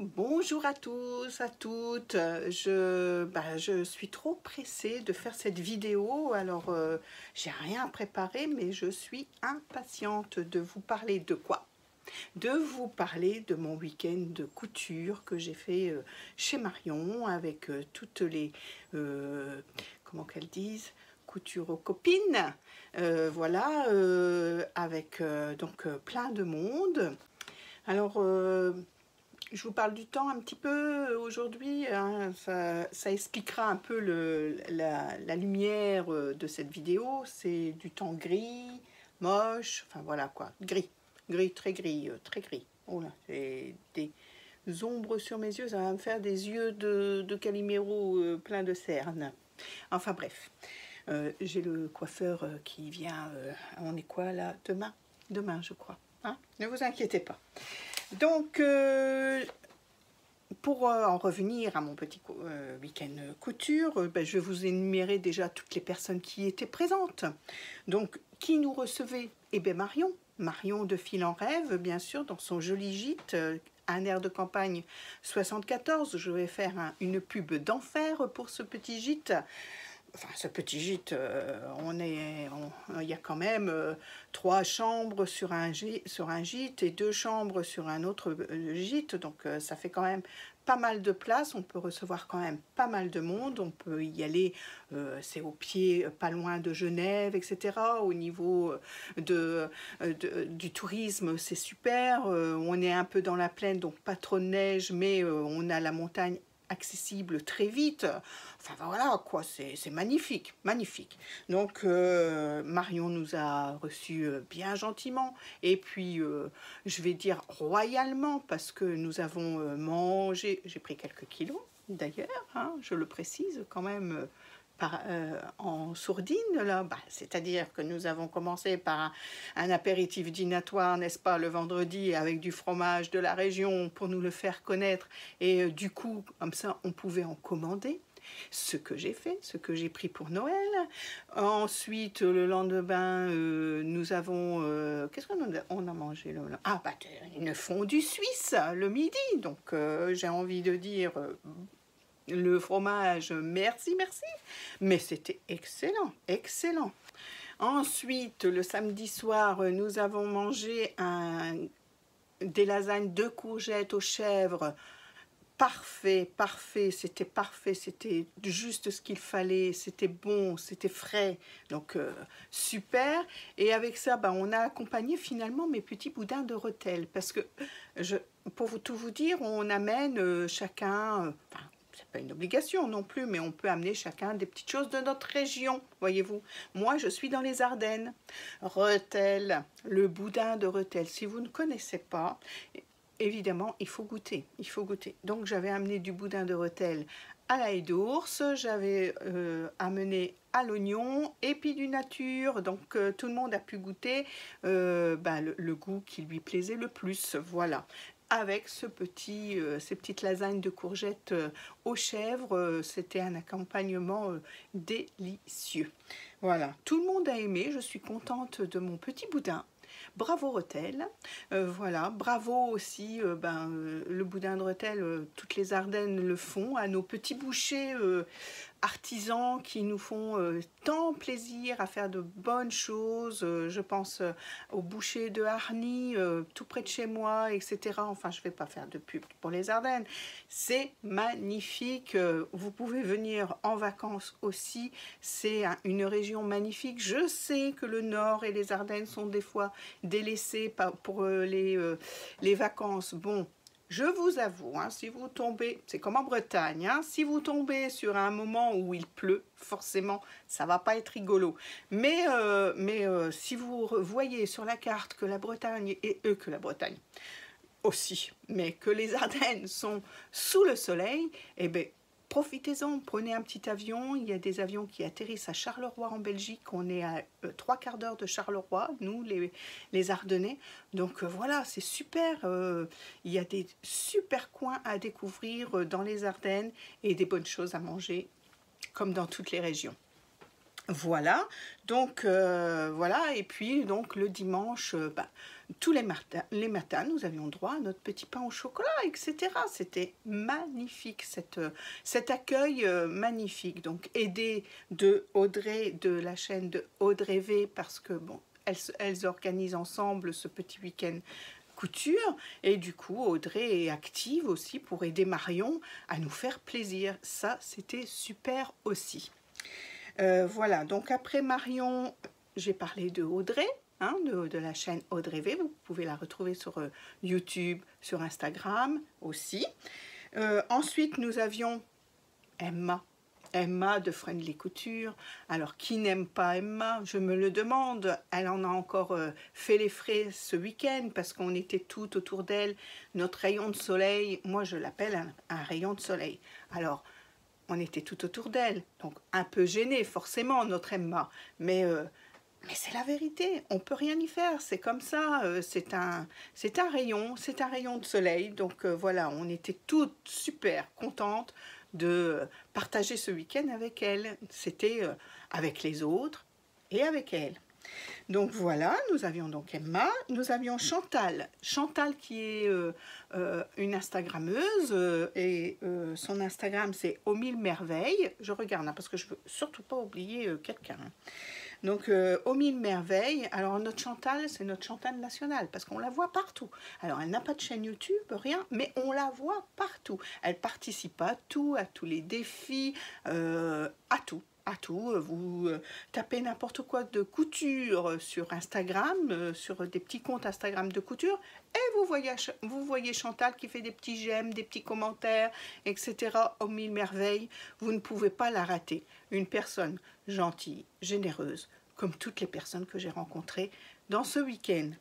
Bonjour à tous, à toutes. Je suis trop pressée de faire cette vidéo, alors j'ai rien préparé, mais je suis impatiente de vous parler de quoi? De vous parler de mon week-end de couture que j'ai fait chez Marion avec toutes les, comment qu'elles disent, couture aux copines, voilà, avec donc plein de monde. Alors, je vous parle du temps un petit peu aujourd'hui, hein, ça expliquera un peu la lumière de cette vidéo. C'est du temps gris, moche, enfin voilà quoi, gris, très gris, très gris. Oh là, j'ai des ombres sur mes yeux, ça va me faire des yeux de Calimero plein de cernes. Enfin bref, j'ai le coiffeur qui vient, on est quoi là, demain je crois, hein, ne vous inquiétez pas. Donc, pour en revenir à mon petit week-end couture, je vais vous énumérer déjà toutes les personnes qui étaient présentes. Donc, qui nous recevait? Eh bien, Marion de Fil en Rêve, bien sûr, dans son joli gîte, un air de campagne 74. Je vais faire une pub d'enfer pour ce petit gîte. Enfin, ce petit gîte, il y a quand même 3 chambres sur un gîte et 2 chambres sur un autre gîte, donc ça fait quand même pas mal de place. On peut recevoir quand même pas mal de monde, on peut y aller, c'est au pied, pas loin de Genève, etc. Au niveau du tourisme, c'est super. On est un peu dans la plaine, donc pas trop de neige, mais on a la montagne accessible très vite. Enfin voilà quoi, c'est magnifique, magnifique. Donc Marion nous a reçus bien gentiment, et puis je vais dire royalement, parce que nous avons mangé, j'ai pris quelques kilos d'ailleurs, hein, je le précise quand même, en sourdine là, c'est-à-dire que nous avons commencé par un apéritif dînatoire, n'est-ce pas, le vendredi, avec du fromage de la région pour nous le faire connaître, et du coup comme ça on pouvait en commander. Ce que j'ai fait, ce que j'ai pris pour Noël. Ensuite, le lendemain, nous avons... qu'est-ce qu'on a mangé là? Ah, une fondue suisse le midi. Donc, j'ai envie de dire... le fromage, merci, merci. Mais c'était excellent, excellent. Ensuite, le samedi soir, nous avons mangé des lasagnes de courgettes aux chèvres. Parfait, parfait, c'était juste ce qu'il fallait, c'était bon, c'était frais, donc super. Et avec ça, on a accompagné finalement mes petits boudins de rethel, parce que, pour tout vous dire, on amène chacun, enfin, c'est pas une obligation non plus, mais on peut amener chacun des petites choses de notre région, voyez-vous. Moi, je suis dans les Ardennes. Rethel, le boudin de rethel, si vous ne connaissez pas... Évidemment, il faut goûter, il faut goûter. Donc, j'avais amené du boudin de rethel à l'ail d'ours, j'avais amené à l'oignon, et puis du nature. Donc, tout le monde a pu goûter le goût qui lui plaisait le plus. Voilà. Avec ces petites lasagnes de courgettes aux chèvres, c'était un accompagnement délicieux. Voilà, tout le monde a aimé, je suis contente de mon petit boudin. Bravo Rethel, voilà, bravo aussi, le boudin de Rethel, toutes les Ardennes le font, à nos petits bouchers artisans qui nous font tant plaisir à faire de bonnes choses. Je pense au boucher de Hargny, tout près de chez moi, etc. Enfin, je ne vais pas faire de pub pour les Ardennes. C'est magnifique. Vous pouvez venir en vacances aussi. C'est une région magnifique. Je sais que le Nord et les Ardennes sont des fois délaissés pour les vacances. Bon, je vous avoue, hein, si vous tombez, c'est comme en Bretagne, hein, si vous tombez sur un moment où il pleut, forcément, ça va pas être rigolo. Mais si vous voyez sur la carte que la Bretagne, aussi, mais que les Ardennes sont sous le soleil, eh bien, profitez-en, prenez un petit avion. Il y a des avions qui atterrissent à Charleroi en Belgique. On est à 3/4 d'heure de Charleroi, nous les Ardennais. Donc voilà, c'est super. Il y a des super coins à découvrir dans les Ardennes et des bonnes choses à manger, comme dans toutes les régions. Voilà, donc voilà, et puis donc le dimanche, les matins, nous avions droit à notre petit pain au chocolat, etc. C'était magnifique, cet accueil magnifique. Donc, aidé de Audrey, de la chaîne de Audrey V, parce que, bon, elles organisent ensemble ce petit week-end couture. Et du coup, Audrey est active aussi pour aider Marion à nous faire plaisir. Ça, c'était super aussi. Voilà, donc après Marion, j'ai parlé de Audrey. Hein, de la chaîne Audrey V, vous pouvez la retrouver sur YouTube, sur Instagram aussi. Ensuite, nous avions Emma de Friendly Couture. Alors, qui n'aime pas Emma? Je me le demande. Elle en a encore fait les frais ce week-end parce qu'on était tout autour d'elle. Notre rayon de soleil, moi je l'appelle un rayon de soleil. Alors, on était tout autour d'elle. Donc, un peu gêné forcément, notre Emma. Mais c'est la vérité, on ne peut rien y faire, c'est comme ça, c'est un rayon de soleil. Donc voilà, on était toutes super contentes de partager ce week-end avec elle. C'était avec les autres et avec elle. Donc voilà, nous avions donc Emma, nous avions Chantal. Chantal qui est une Instagrammeuse et son Instagram c'est Aux Mille Merveilles. Je regarde hein, parce que je ne veux surtout pas oublier quelqu'un. Hein. Donc, Aux Mille Merveilles, alors notre Chantal, c'est notre Chantal nationale, parce qu'on la voit partout. Alors, elle n'a pas de chaîne YouTube, rien, mais on la voit partout. Elle participe à tout, à tous les défis, à tout. Vous tapez n'importe quoi de couture sur Instagram, sur des petits comptes Instagram de couture, et vous voyez Chantal qui fait des petits j'aime, des petits commentaires, etc. Aux Mille Merveilles, vous ne pouvez pas la rater. Une personne gentille, généreuse, comme toutes les personnes que j'ai rencontrées dans ce week-end.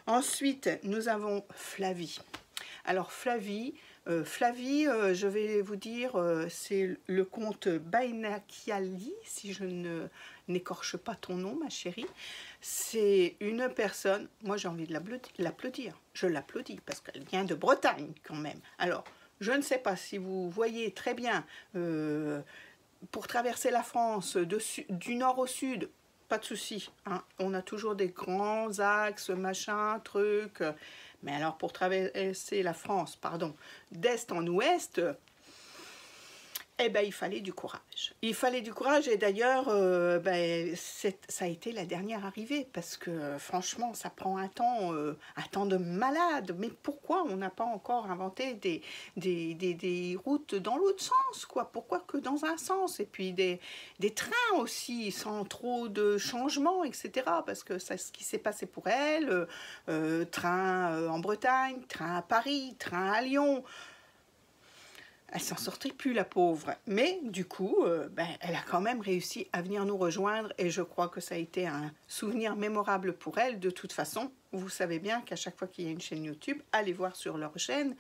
Ensuite, nous avons Flavie. Alors Flavie, je vais vous dire, c'est le compte Bainakiali, si je n'écorche pas ton nom, ma chérie. C'est une personne, moi j'ai envie de l'applaudir. Je l'applaudis parce qu'elle vient de Bretagne quand même. Alors, je ne sais pas si vous voyez très bien, pour traverser la France du nord au sud, pas de souci. Hein, on a toujours des grands axes, machin, trucs. Mais alors pour traverser la France, pardon, d'est en ouest, eh ben, il fallait du courage. Il fallait du courage et d'ailleurs, ça a été la dernière arrivée parce que franchement, ça prend un temps de malade. Mais pourquoi on n'a pas encore inventé des routes dans l'autre sens, quoi? Pourquoi que dans un sens? Et puis des trains aussi, sans trop de changements, etc. Parce que c'est ce qui s'est passé pour elle. Train en Bretagne, train à Paris, train à Lyon. Elle s'en sortait plus, la pauvre. Mais du coup, elle a quand même réussi à venir nous rejoindre et je crois que ça a été un souvenir mémorable pour elle. De toute façon, vous savez bien qu'à chaque fois qu'il y a une chaîne YouTube, allez voir sur leur chaîne.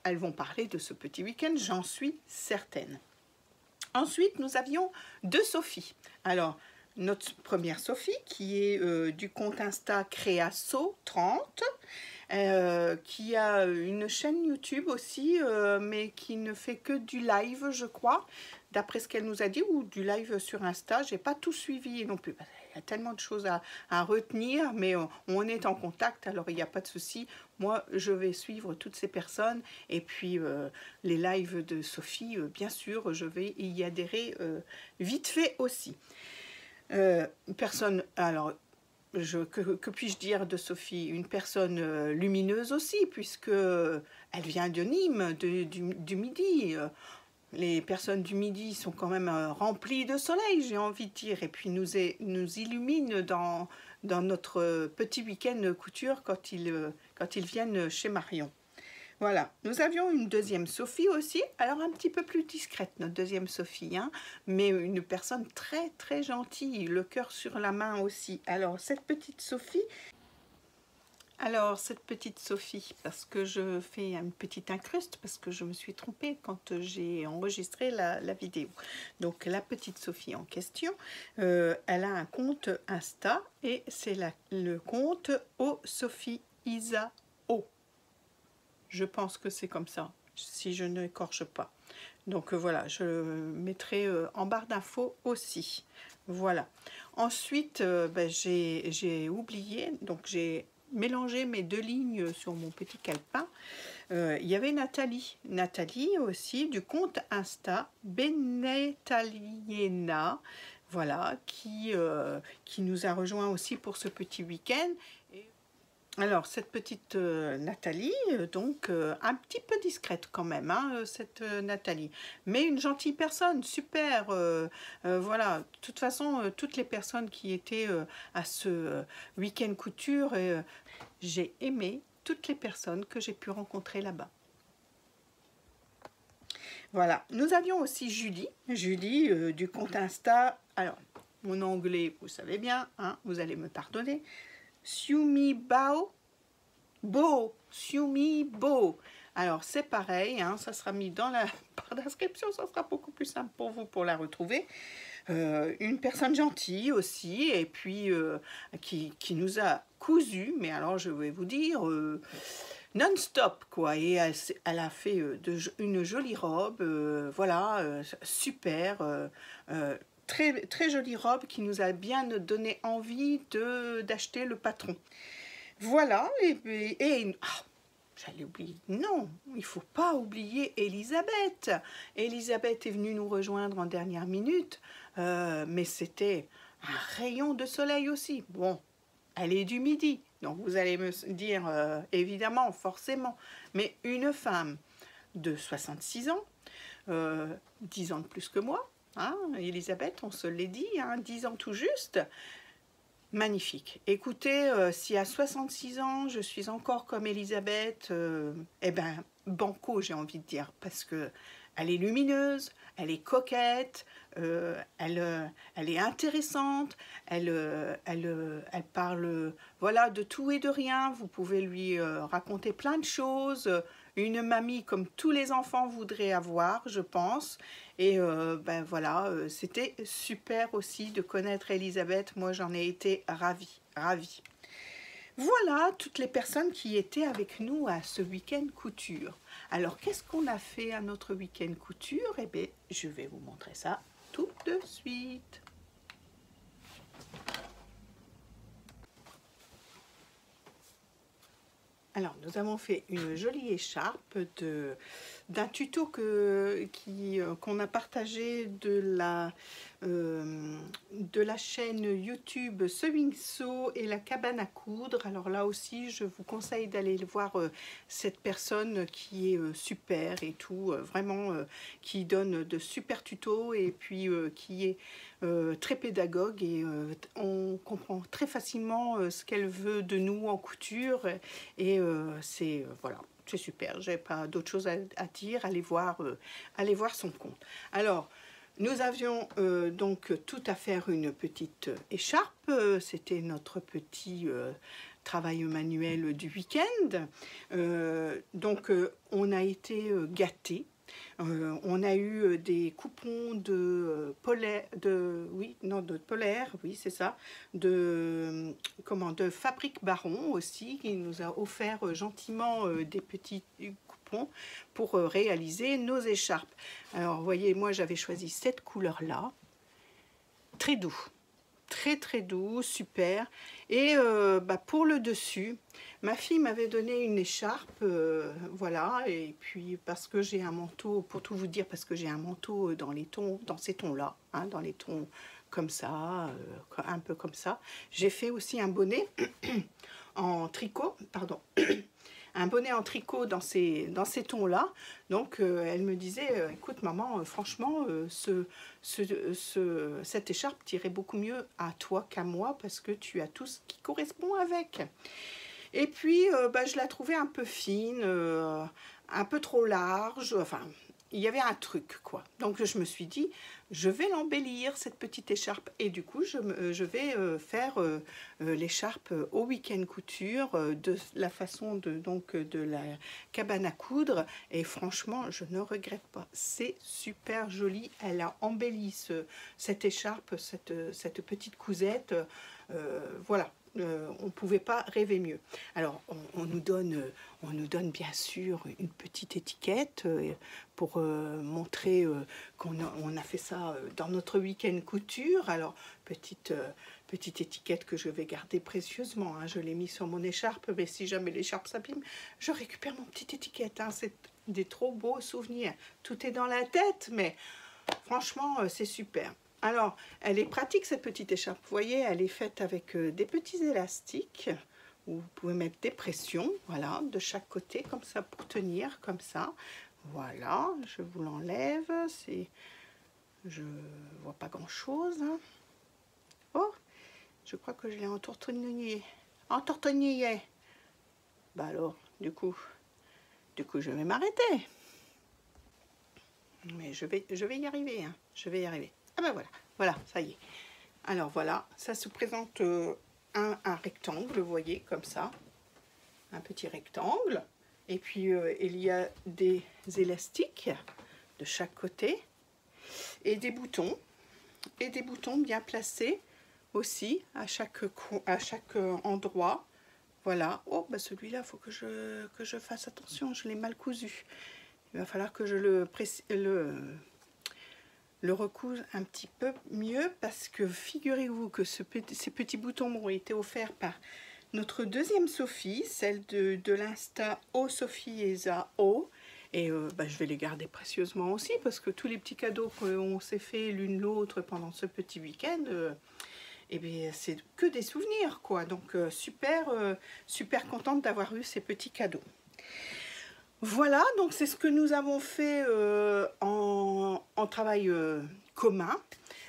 Elles vont parler de ce petit week-end, j'en suis certaine. Ensuite, nous avions deux Sophie. Alors, notre première Sophie, qui est du compte Insta Créasso30, qui a une chaîne YouTube aussi, mais qui ne fait que du live, je crois, d'après ce qu'elle nous a dit, ou du live sur Insta. J'ai pas tout suivi non plus. Il y a tellement de choses à retenir, mais on est en contact, alors il n'y a pas de souci. Moi, je vais suivre toutes ces personnes, et puis les lives de Sophie, bien sûr, je vais y adhérer vite fait aussi. Personne, alors, que puis-je dire de Sophie? Une personne lumineuse aussi, puisque elle vient de Nîmes, du Midi. Les personnes du Midi sont quand même remplies de soleil, j'ai envie de dire, et puis nous illuminent dans notre petit week-end couture quand ils viennent chez Marion. Voilà, nous avions une deuxième Sophie aussi, alors un petit peu plus discrète, notre deuxième Sophie, hein, mais une personne très très gentille, le cœur sur la main aussi. Alors cette petite Sophie, parce que je fais une petite incruste, parce que je me suis trompée quand j'ai enregistré la vidéo. Donc la petite Sophie en question, elle a un compte Insta et c'est le compte O Sophie Isa O. Je pense que c'est comme ça, si je ne écorche pas. Donc voilà, je mettrai en barre d'infos aussi. Voilà. Ensuite, j'ai oublié, donc j'ai mélangé mes deux lignes sur mon petit calepin. Il y avait Nathalie. Nathalie aussi, du compte Insta Benetaliena, voilà, qui nous a rejoint aussi pour ce petit week-end. Alors, cette petite Nathalie, donc un petit peu discrète quand même, hein, cette Nathalie, mais une gentille personne, super, voilà. De toute façon, toutes les personnes qui étaient à ce week-end couture, j'ai aimé toutes les personnes que j'ai pu rencontrer là-bas. Voilà, nous avions aussi Julie, du compte Insta, alors, mon anglais, vous savez bien, hein, vous allez me pardonner, Siumi Bao, Siumi Bo. Alors c'est pareil, hein, ça sera mis dans la barre d'inscription, ça sera beaucoup plus simple pour vous pour la retrouver. Une personne gentille aussi, et puis qui nous a cousu, mais alors je vais vous dire, non-stop quoi, et elle a fait une jolie robe, voilà, super, très, très jolie robe qui nous a bien donné envie d'acheter le patron. Voilà, j'allais oublier, non, il ne faut pas oublier Elisabeth. Elisabeth est venue nous rejoindre en dernière minute, mais c'était un rayon de soleil aussi. Bon, elle est du Midi, donc vous allez me dire, évidemment, forcément, mais une femme de 66 ans, 10 ans de plus que moi, hein, Elisabeth, on se l'est dit, hein, 10 ans tout juste. Magnifique. Écoutez, si à 66 ans, je suis encore comme Elisabeth, eh ben, banco, j'ai envie de dire, parce que elle est lumineuse, elle est coquette, elle est intéressante, elle parle, voilà, de tout et de rien. Vous pouvez lui raconter plein de choses. Une mamie comme tous les enfants voudraient avoir, je pense. Et ben voilà, c'était super aussi de connaître Elisabeth. Moi, j'en ai été ravie, ravie. Voilà toutes les personnes qui étaient avec nous à ce week-end couture. Alors, qu'est-ce qu'on a fait à notre week-end couture? Eh bien, je vais vous montrer ça tout de suite. Alors, nous avons fait une jolie écharpe d'un tuto qu'on a partagé de la chaîne YouTube Sewing Sew et la cabane à coudre. Alors là aussi, je vous conseille d'aller voir cette personne qui est super et tout, vraiment qui donne de super tutos et puis qui est très pédagogue et on comprend très facilement ce qu'elle veut de nous en couture et c'est voilà, c'est super. J'ai pas d'autre chose à dire. Allez voir son compte. Alors nous avions donc tout à faire une petite écharpe. C'était notre petit travail manuel du week-end. Donc on a été gâtés. On a eu des coupons de polaire, oui c'est ça, de Fabrique Baron aussi, qui nous a offert gentiment des petits coupons pour réaliser nos écharpes. Alors vous voyez, moi j'avais choisi cette couleur là, très doux. Très très doux, super. Et pour le dessus, ma fille m'avait donné une écharpe, voilà, et puis parce que j'ai un manteau, pour tout vous dire, parce que j'ai un manteau dans ces tons-là, hein, dans les tons comme ça, un peu comme ça. J'ai fait aussi un bonnet en tricot, pardon. Un bonnet en tricot dans ces tons-là. Donc, elle me disait, écoute maman, franchement, cette écharpe tirait beaucoup mieux à toi qu'à moi parce que tu as tout ce qui correspond avec. Et puis, je la trouvais un peu fine, un peu trop large, enfin, il y avait un truc, quoi. Donc, je me suis dit, je vais l'embellir, cette petite écharpe. Et du coup, je vais faire l'écharpe au week-end couture de la façon de la cabane à coudre. Et franchement, je ne regrette pas. C'est super joli. Elle a embelli cette écharpe, cette petite cousette. Voilà. on ne pouvait pas rêver mieux. Alors, on nous donne bien sûr une petite étiquette pour montrer qu'on a fait ça dans notre week-end couture. Alors, petite étiquette que je vais garder précieusement, hein. Je l'ai mis sur mon écharpe, mais si jamais l'écharpe s'abîme, je récupère mon petite étiquette, hein. C'est des trop beaux souvenirs. Tout est dans la tête, mais franchement, c'est super. Alors, elle est pratique cette petite écharpe. Vous voyez, elle est faite avec des petits élastiques où vous pouvez mettre des pressions, voilà, de chaque côté, comme ça, pour tenir, comme ça. Voilà, je vous l'enlève. Je vois pas grand-chose. Oh, je crois que je l'ai entortillé. Entortillé. Bah alors, du coup, je vais m'arrêter. Mais je vais y arriver, hein. Je vais y arriver. Ah ben voilà, ça y est. Alors voilà, ça se présente un rectangle, vous voyez, comme ça. Un petit rectangle. Et puis il y a des élastiques de chaque côté. Et des boutons. Et des boutons bien placés aussi à chaque endroit. Voilà. Oh, bah celui-là, il faut que je fasse attention, je l'ai mal cousu. Il va falloir que je le recouse un petit peu mieux parce que figurez-vous que ces petits boutons m'ont été offerts par notre deuxième Sophie, celle de l'Insta O Sophie Eza O. Et bah, je vais les garder précieusement aussi parce que tous les petits cadeaux qu'on s'est fait l'une l'autre pendant ce petit week-end, eh bien c'est que des souvenirs, quoi. Donc super contente d'avoir eu ces petits cadeaux. Voilà, donc c'est ce que nous avons fait en travail commun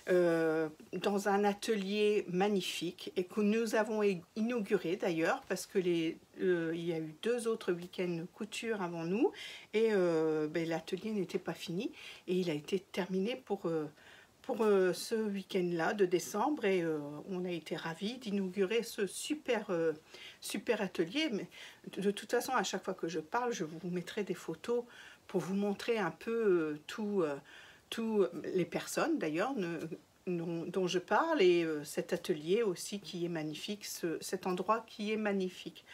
dans un atelier magnifique et que nous avons inauguré d'ailleurs parce que il y a eu 2 autres week-ends couture avant nous et ben, l'atelier n'était pas fini et il a été terminé pour ce week-end-là de décembre et on a été ravis d'inaugurer ce super atelier. Mais de toute façon, à chaque fois que je parle, je vous mettrai des photos pour vous montrer un peu tous les personnes d'ailleurs dont je parle et cet atelier aussi qui est magnifique, cet endroit qui est magnifique.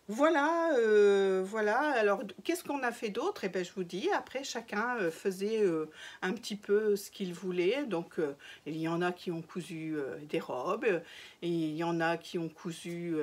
Voilà, voilà. Alors, qu'est-ce qu'on a fait d'autre? Eh bien, je vous dis, après, chacun faisait un petit peu ce qu'il voulait. Donc, il y en a qui ont cousu des robes, et il y en a qui ont cousu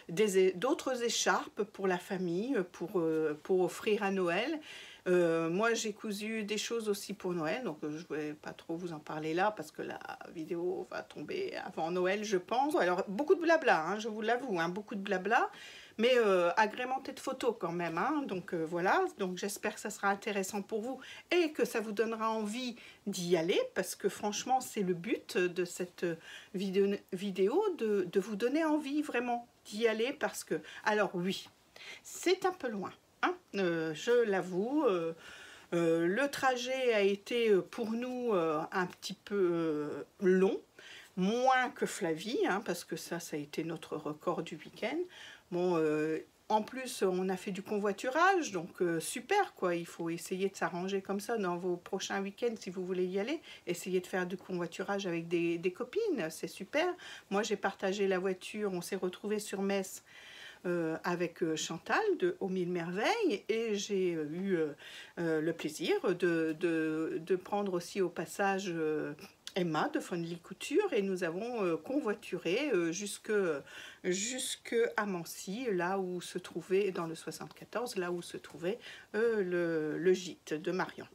d'autres écharpes pour la famille, pour offrir à Noël. Moi, j'ai cousu des choses aussi pour Noël, donc je ne vais pas trop vous en parler là, parce que la vidéo va tomber avant Noël, je pense. Alors, beaucoup de blabla, hein, je vous l'avoue, hein, beaucoup de blabla. Mais agrémenté de photos quand même, hein. Donc voilà, donc j'espère que ça sera intéressant pour vous et que ça vous donnera envie d'y aller parce que franchement c'est le but de cette vidéo de vous donner envie vraiment d'y aller parce que, alors oui, c'est un peu loin, hein, je l'avoue, le trajet a été pour nous un petit peu long, moins que Flavie, hein, parce que ça a été notre record du week-end. Bon, en plus, on a fait du convoiturage, donc super, quoi. Il faut essayer de s'arranger comme ça dans vos prochains week-ends si vous voulez y aller. Essayez de faire du convoiturage avec des copines, c'est super. Moi, j'ai partagé la voiture, on s'est retrouvés sur Metz avec Chantal de Aux Mille Merveilles et j'ai eu le plaisir de prendre aussi au passage Emma de Funly Couture et nous avons convoituré jusque à Mancy, là où se trouvait, dans le 74, là où se trouvait le gîte de Marion.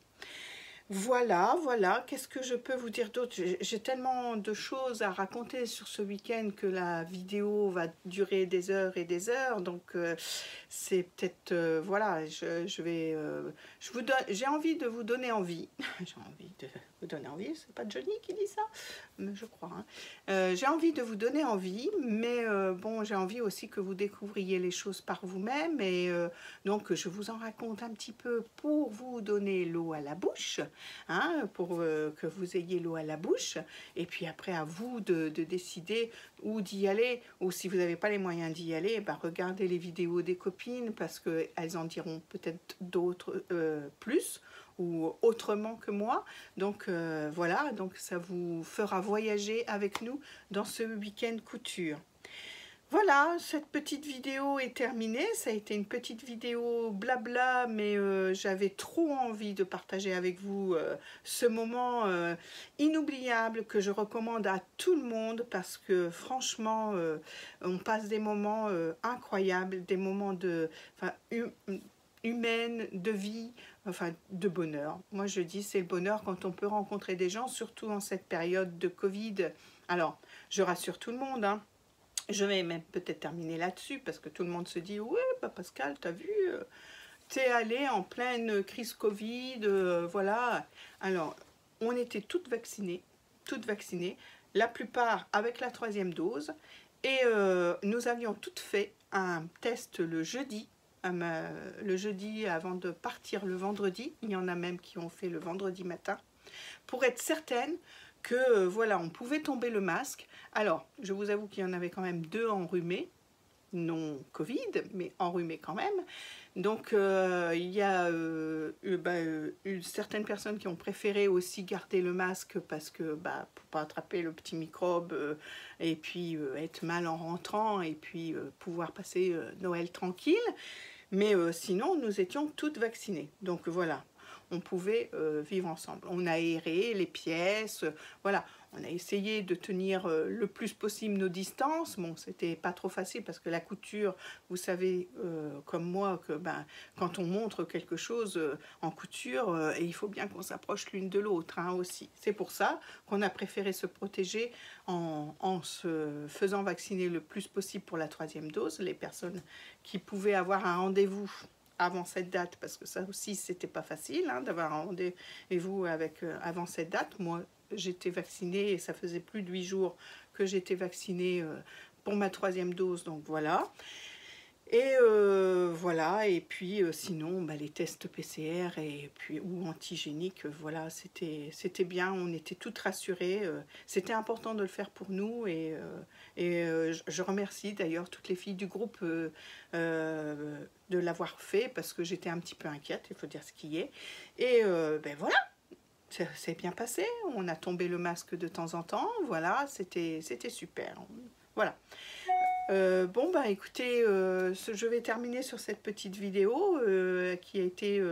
Voilà, voilà, qu'est-ce que je peux vous dire d'autre? J'ai tellement de choses à raconter sur ce week-end que la vidéo va durer des heures et des heures, donc c'est peut-être, voilà, j'ai envie de vous donner envie, j'ai envie de vous donner envie, c'est pas Johnny qui dit ça, mais je crois, hein. J'ai envie de vous donner envie, mais bon, j'ai envie aussi que vous découvriez les choses par vous-même, et donc je vous en raconte un petit peu pour vous donner l'eau à la bouche, hein, pour que vous ayez l'eau à la bouche, et puis après à vous de décider où d'y aller, ou si vous n'avez pas les moyens d'y aller, ben regardez les vidéos des copines, parce qu'elles en diront peut-être d'autres plus, ou autrement que moi, donc voilà, donc ça vous fera voyager avec nous dans ce week-end couture. Voilà, cette petite vidéo est terminée. Ça a été une petite vidéo blabla, mais j'avais trop envie de partager avec vous ce moment inoubliable que je recommande à tout le monde parce que franchement, on passe des moments incroyables, des moments de, humaines, de vie, enfin de bonheur. Moi je dis c'est le bonheur quand on peut rencontrer des gens, surtout en cette période de Covid. Alors, je rassure tout le monde, hein. Je vais même peut-être terminer là-dessus parce que tout le monde se dit « Ouais, bah Pascal, t'as vu, t'es allé en pleine crise Covid, voilà. » Alors, on était toutes vaccinées, la plupart avec la 3e dose. Et nous avions toutes fait un test le jeudi avant de partir le vendredi. Il y en a même qui ont fait le vendredi matin pour être certaines que voilà, on pouvait tomber le masque. Alors, je vous avoue qu'il y en avait quand même 2 enrhumés, non Covid, mais enrhumés quand même. Donc, il y a certaines personnes qui ont préféré aussi garder le masque parce que, pour pas attraper le petit microbe et puis être mal en rentrant et puis pouvoir passer Noël tranquille. Mais sinon, nous étions toutes vaccinées. Donc voilà. On pouvait vivre ensemble. On a aéré les pièces, voilà. On a essayé de tenir le plus possible nos distances. Bon, c'était pas trop facile parce que la couture, vous savez, comme moi, que quand on montre quelque chose en couture, il faut bien qu'on s'approche l'une de l'autre aussi. C'est pour ça qu'on a préféré se protéger en se faisant vacciner le plus possible pour la 3e dose. Les personnes qui pouvaient avoir un rendez-vous avant cette date, parce que ça aussi c'était pas facile d'avoir un rendez-vous avant cette date. Moi j'étais vaccinée et ça faisait plus de 8 jours que j'étais vaccinée pour ma 3e dose, donc voilà. Et voilà, et puis sinon les tests PCR et puis ou antigéniques, voilà, c'était bien, on était toutes rassurées, c'était important de le faire pour nous et je remercie d'ailleurs toutes les filles du groupe de l'avoir fait parce que j'étais un petit peu inquiète, il faut dire ce qui est. Et voilà, c'est bien passé, on a tombé le masque de temps en temps, voilà, c'était super, voilà. Bon écoutez, je vais terminer sur cette petite vidéo qui a été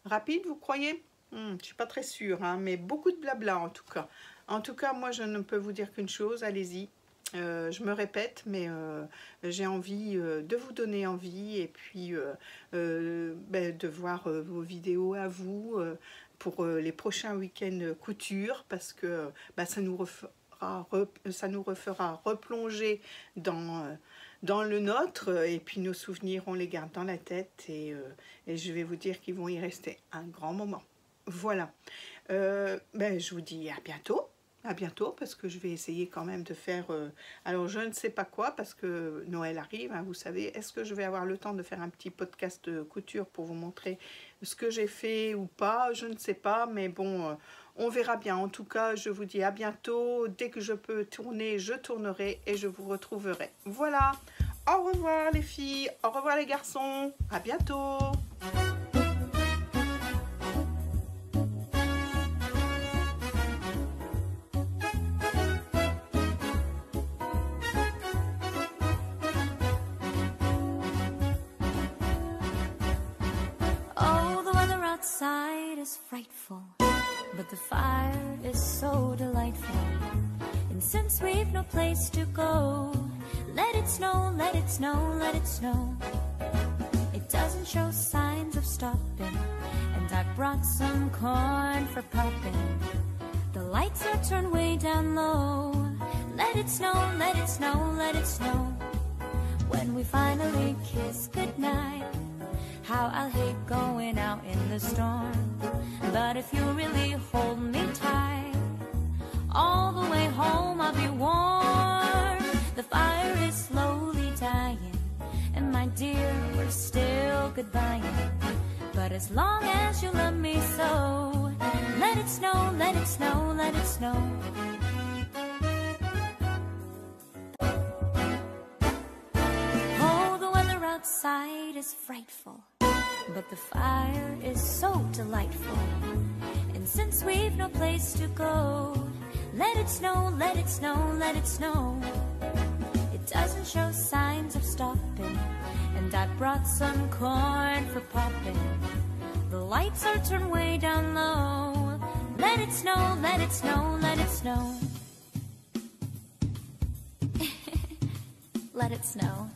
rapide, vous croyez? Je suis pas très sûre, mais beaucoup de blabla en tout cas. En tout cas, moi je ne peux vous dire qu'une chose, allez-y. Je me répète, mais j'ai envie de vous donner envie et puis de voir vos vidéos à vous pour les prochains week-ends couture parce que ça nous refera replonger dans le nôtre et puis nos souvenirs on les garde dans la tête et je vais vous dire qu'ils vont y rester un grand moment. Voilà, je vous dis à bientôt parce que je vais essayer quand même de faire alors je ne sais pas quoi parce que Noël arrive, vous savez. Est-ce que je vais avoir le temps de faire un petit podcast de couture pour vous montrer ce que j'ai fait ou pas? Je ne sais pas, mais bon, on verra bien. En tout cas, je vous dis à bientôt. Dès que je peux tourner, je tournerai et je vous retrouverai. Voilà, au revoir les filles, au revoir les garçons, à bientôt. Outside is frightful, but the fire is so delightful. And since we've no place to go, let it snow, let it snow, let it snow. It doesn't show signs of stopping, and I brought some corn for popping. The lights are turned way down low. Let it snow, let it snow, let it snow. When we finally kiss goodnight, how I'll hate going out in the storm. But if you really hold me tight, all the way home I'll be warm. The fire is slowly dying, and my dear, we're still goodbying. But as long as you love me so, let it snow, let it snow, let it snow. Oh, the weather outside is frightful, but the fire is so delightful. And since we've no place to go, let it snow, let it snow, let it snow. It doesn't show signs of stopping. And I brought some corn for popping. The lights are turned way down low. Let it snow, let it snow, let it snow. Let it snow.